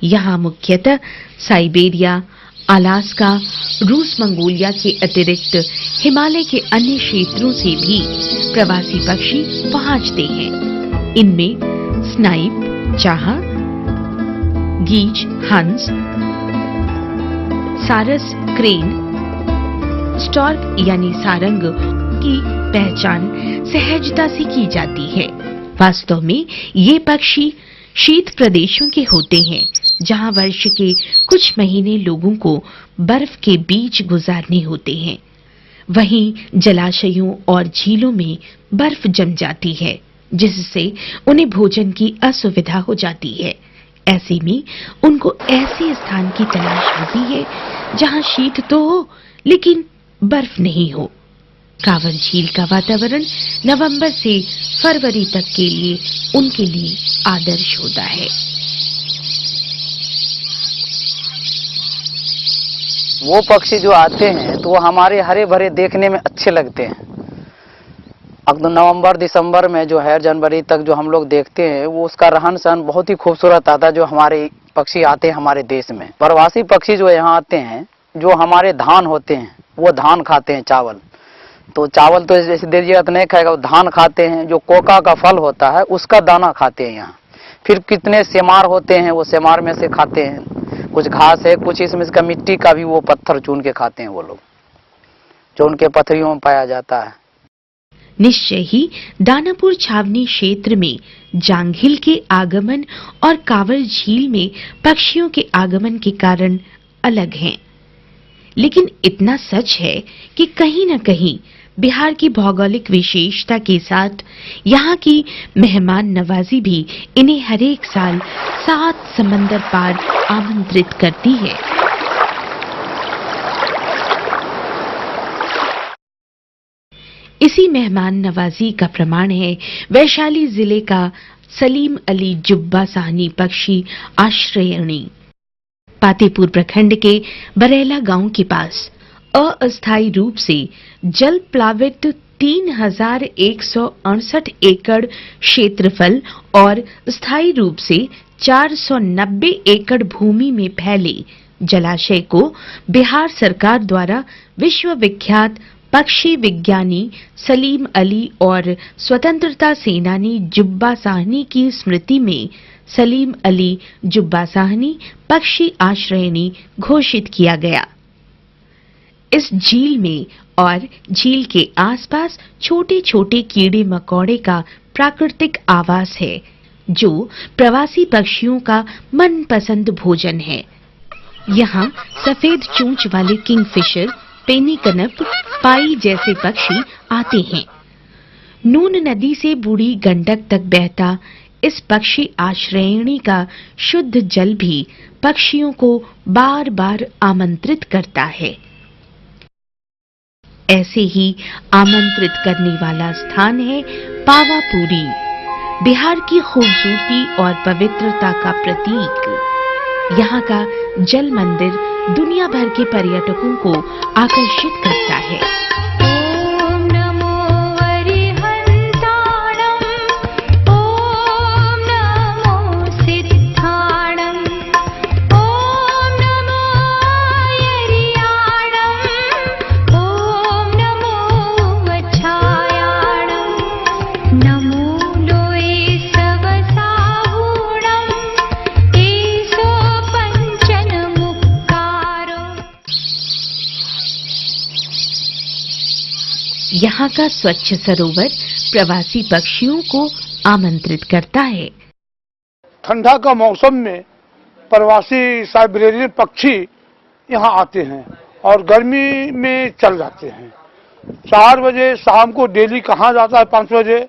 यहाँ मुख्यतः Siberia, Alaska, रूस, मंगोलिया के अतिरिक्त हिमालय के अन्य क्षेत्रों से भी प्रवासी पक्षी पहुंचते हैं। इनमें स्नाइप, चाहा, गीच, हंस, सारस, क्रेन, स्टॉर्क यानी सारंग की पहचान सहजता से की जाती है। वास्तव में ये पक्षी शीत प्रदेशों के होते हैं, जहां वर्ष के कुछ महीने लोगों को बर्फ के बीच गुजारने होते हैं। वहीं जलाशयों और झीलों में बर्फ जम जाती है, जिससे उन्हें भोजन की असुविधा हो जाती है। ऐसे में उनको ऐसे स्थान की तलाश होती है जहां शीत तो हो लेकिन बर्फ नहीं हो। कांवर झील का वातावरण नवंबर से फरवरी तक के लिए उनके लिए आदर्श होता है। वो पक्षी जो आते हैं तो वो हमारे हरे भरे देखने में अच्छे लगते हैं। अब नवंबर दिसंबर में जो है, जनवरी तक जो हम लोग देखते हैं, वो उसका रहन सहन बहुत ही खूबसूरत आता है। जो हमारे पक्षी आते हैं हमारे देश में, प्रवासी पक्षी जो यहाँ आते हैं, जो हमारे धान होते हैं वो धान खाते हैं, चावल। तो चावल तो जैसे देर जगत नहीं खाएगा, वो धान खाते हैं। जो कोका का फल होता है उसका दाना खाते हैं यहाँ। फिर कितने सेमार होते हैं, वो सेमार में से खाते हैं। कुछ घास है, कुछ इसमें इसका मिट्टी का भी वो पत्थर चुन के खाते हैं वो लोग, जो उनके पथरियों में पाया जाता है। निश्चय ही दानापुर छावनी क्षेत्र में जांघिल के आगमन और कांवर झील में पक्षियों के आगमन के कारण अलग हैं। लेकिन इतना सच है कि कहीं न कहीं बिहार की भौगोलिक विशेषता के साथ यहाँ की मेहमान नवाजी भी इन्हें हरेक साल 7 समंदर पार आमंत्रित करती है। इसी मेहमान नवाजी का प्रमाण है वैशाली जिले का सलीम अली जुब्बा साहनी पक्षी आश्रयणी। पातेपुर प्रखंड के बरेला गांव के पास अस्थायी रूप से जल प्लावित 3168 एकड़ क्षेत्रफल और स्थायी रूप से 490 एकड़ भूमि में फैले जलाशय को बिहार सरकार द्वारा विश्व विख्यात पक्षी विज्ञानी सलीम अली और स्वतंत्रता सेनानी जुब्बा साहनी की स्मृति में सलीम अली जुब्बा साहनी पक्षी आश्रयणी घोषित किया गया। इस झील में और झील के आसपास छोटे छोटे कीड़े मकोड़े का प्राकृतिक आवास है, जो प्रवासी पक्षियों का मनपसंद भोजन है। यहाँ सफेद चोंच वाले किंगफिशर, पेनीकनप, पाई जैसे पक्षी आते हैं। नून नदी से बूढ़ी गंडक तक बहता इस पक्षी आश्रयणी का शुद्ध जल भी पक्षियों को बार बार आमंत्रित करता है। ऐसे ही आमंत्रित करने वाला स्थान है पावापुरी, बिहार की खूबसूरती और पवित्रता का प्रतीक। यहाँ का जल मंदिर दुनिया भर के पर्यटकों को आकर्षित करता है। यहाँ का स्वच्छ सरोवर प्रवासी पक्षियों को आमंत्रित करता है। ठंडा का मौसम में प्रवासी साइबेरियन पक्षी यहाँ आते हैं और गर्मी में चल जाते हैं। 4 बजे शाम को डेली कहाँ जाता है 5 बजे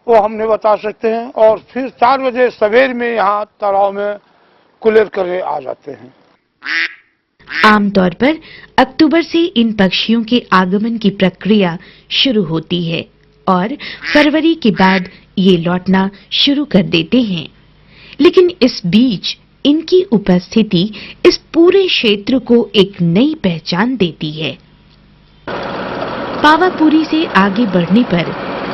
वो हम नहीं बता सकते हैं, और फिर 4 बजे सवेर में यहाँ तालाब में कुलेर करने आ जाते हैं। आमतौर पर अक्टूबर से इन पक्षियों के आगमन की प्रक्रिया शुरू होती है और फरवरी के बाद ये लौटना शुरू कर देते हैं। लेकिन इस बीच इनकी उपस्थिति इस पूरे क्षेत्र को एक नई पहचान देती है। पावापुरी से आगे बढ़ने पर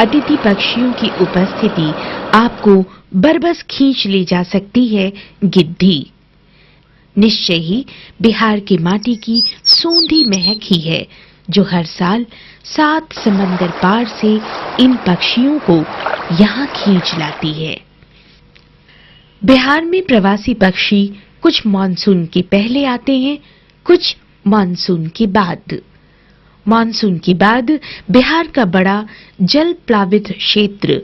अतिथि पक्षियों की उपस्थिति आपको बरबस खींच ले जा सकती है। गिद्धी निश्चय ही बिहार की माटी की सूंधी महक ही है जो हर साल 7 समंदर पार से इन पक्षियों को यहाँ खींच लाती है। बिहार में प्रवासी पक्षी कुछ मानसून के पहले आते हैं, कुछ मानसून के बाद। मानसून के बाद बिहार का बड़ा जल प्लावित क्षेत्र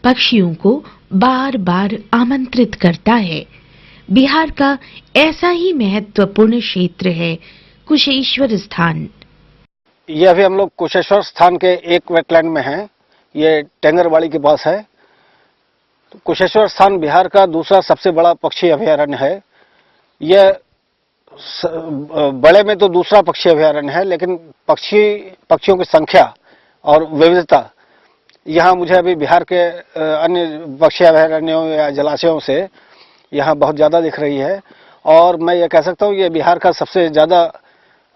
पक्षियों को बार बार आमंत्रित करता है। बिहार का ऐसा ही महत्वपूर्ण क्षेत्र है कुशेश्वर स्थान। ये अभी हम लोग कुशेश्वर स्थान के एक वेटलैंड में हैं। ये टेंगरवाड़ी के पास है। तो कुशेश्वर स्थान बिहार का दूसरा सबसे बड़ा पक्षी अभयारण्य है। यह बड़े में तो दूसरा पक्षी अभयारण्य है, लेकिन पक्षियों की संख्या और विविधता यहाँ मुझे अभी बिहार के अन्य पक्षी अभयारण्यों या जलाशयों से यहाँ बहुत ज़्यादा दिख रही है। और मैं ये कह सकता हूँ ये बिहार का सबसे ज़्यादा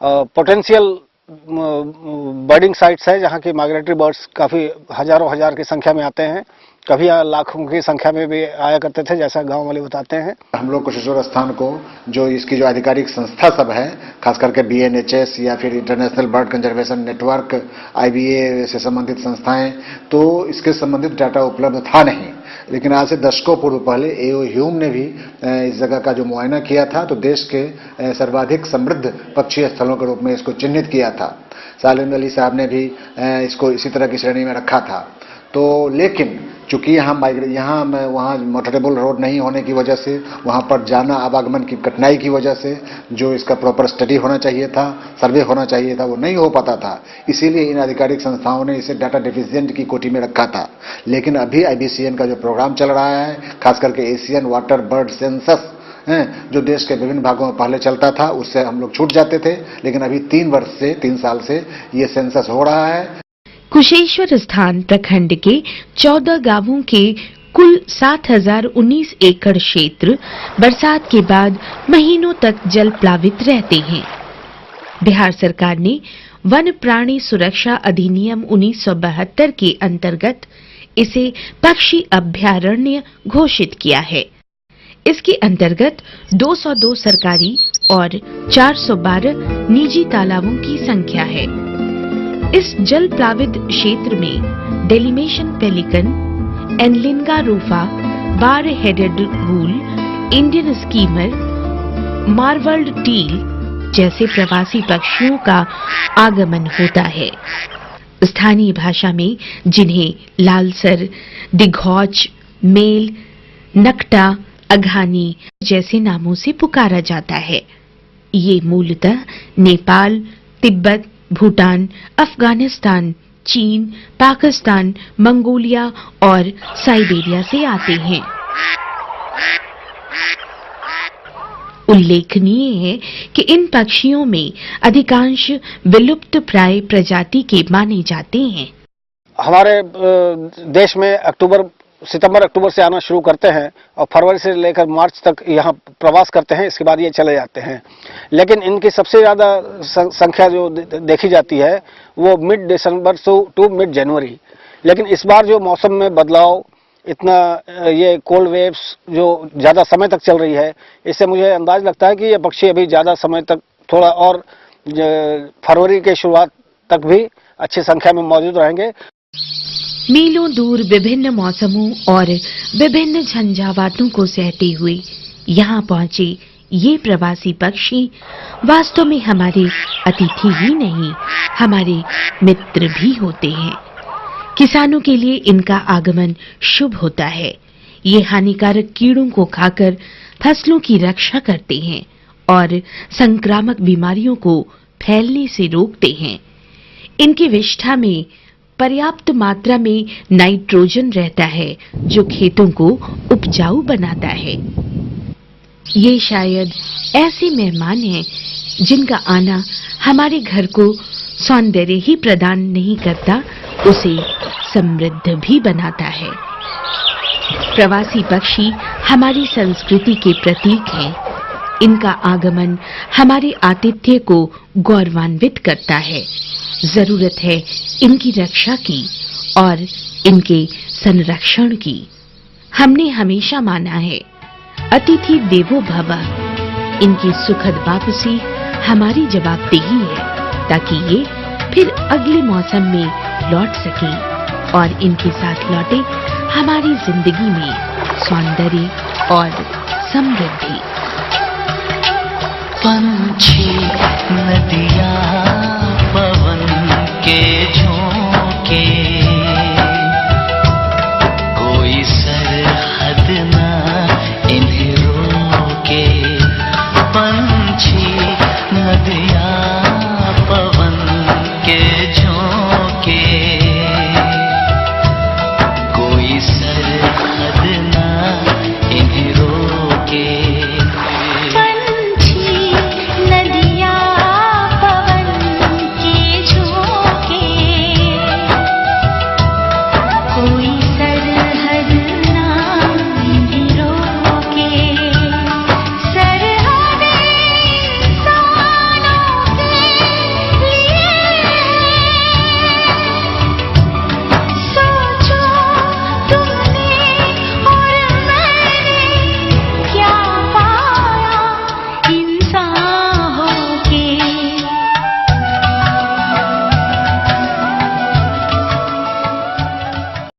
पोटेंशियल बर्डिंग साइट्स है, जहाँ की माइग्रेटरी बर्ड्स काफ़ी हजारों हजार की संख्या में आते हैं। कभी लाखों की संख्या में भी आया करते थे, जैसा गांव वाले बताते हैं। हम लोग कुशेश्वर स्थान को जो इसकी जो आधिकारिक संस्था सब है, खास करके BNHS या फिर international bird conservation network, IBA से संबंधित संस्थाएं, तो इसके संबंधित डाटा उपलब्ध था नहीं। लेकिन आज से दशकों पूर्व पहले AO ह्यूम ने भी इस जगह का जो मुआयना किया था, तो देश के सर्वाधिक समृद्ध पक्षी स्थलों के रूप में इसको चिन्हित किया था। सालिम अली साहब ने भी इसको इसी तरह की श्रेणी में रखा था। तो लेकिन चूंकि यहाँ वहाँ मोटरेबल रोड नहीं होने की वजह से, वहाँ पर जाना आवागमन की कठिनाई की वजह से जो इसका प्रॉपर स्टडी होना चाहिए था, सर्वे होना चाहिए था, वो नहीं हो पाता था। इसीलिए इन आधिकारिक संस्थाओं ने इसे डाटा डिफिशिएंट की कोटि में रखा था। लेकिन अभी IBCN का जो प्रोग्राम चल रहा है, खास करके एशियन वाटर बर्ड सेंसस, जो देश के विभिन्न भागों में पहले चलता था, उससे हम लोग छूट जाते थे, लेकिन अभी 3 साल से ये सेंसस हो रहा है। कुशेश्वर स्थान प्रखंड के 14 गांवों के कुल 7019 एकड़ क्षेत्र बरसात के बाद महीनों तक जल प्लावित रहते हैं। बिहार सरकार ने वन प्राणी सुरक्षा अधिनियम 1972 के अंतर्गत इसे पक्षी अभयारण्य घोषित किया है। इसके अंतर्गत 202 सरकारी और 412 निजी तालाबों की संख्या है। इस जल प्लावित क्षेत्र में डेलिमेशन पेलिकन, एनलिंगा रूफा, बार हेडेड वूल, इंडियन स्कीमर, मार्वल्ड टील जैसे प्रवासी पक्षियों का आगमन होता है। स्थानीय भाषा में जिन्हें लालसर, दिघौच, मेल, नकटा, अघानी जैसे नामों से पुकारा जाता है। ये मूलतः नेपाल, तिब्बत, भूटान, अफगानिस्तान, चीन, पाकिस्तान, मंगोलिया और साइबेरिया से आते हैं। उल्लेखनीय है कि इन पक्षियों में अधिकांश विलुप्त प्राय प्रजाति के माने जाते हैं। हमारे देश में सितंबर अक्टूबर से आना शुरू करते हैं और फरवरी से लेकर मार्च तक यहाँ प्रवास करते हैं। इसके बाद ये चले जाते हैं। लेकिन इनकी सबसे ज़्यादा संख्या जो देखी जाती है वो मिड दिसंबर टू मिड जनवरी। लेकिन इस बार जो मौसम में बदलाव, इतना ये कोल्ड वेव्स जो ज़्यादा समय तक चल रही है, इससे मुझे अंदाज लगता है कि ये पक्षी अभी ज़्यादा समय तक, थोड़ा और फरवरी के शुरुआत तक भी अच्छी संख्या में मौजूद रहेंगे। मीलों दूर विभिन्न मौसमों और विभिन्न झंझावातों को सहते हुए यहाँ पहुंचे ये प्रवासी पक्षी वास्तव में हमारे अतिथि ही नहीं, हमारे मित्र भी होते हैं। किसानों के लिए इनका आगमन शुभ होता है। ये हानिकारक कीड़ों को खाकर फसलों की रक्षा करते हैं और संक्रामक बीमारियों को फैलने से रोकते हैं। इनकी विष्ठा में पर्याप्त मात्रा में नाइट्रोजन रहता है जो खेतों को उपजाऊ बनाता है। ये शायद ऐसे मेहमान हैं जिनका आना हमारे घर को सौंदर्य ही प्रदान नहीं करता, उसे समृद्ध भी बनाता है। प्रवासी पक्षी हमारी संस्कृति के प्रतीक हैं। इनका आगमन हमारे आतिथ्य को गौरवान्वित करता है। जरूरत है इनकी रक्षा की और इनके संरक्षण की। हमने हमेशा माना है अतिथि देवो भव। इनकी सुखद वापसी हमारी जवाबदेही है ताकि ये फिर अगले मौसम में लौट सकें और इनके साथ लौटे हमारी जिंदगी में सौंदर्य और समृद्धि। पंछी नदियाँ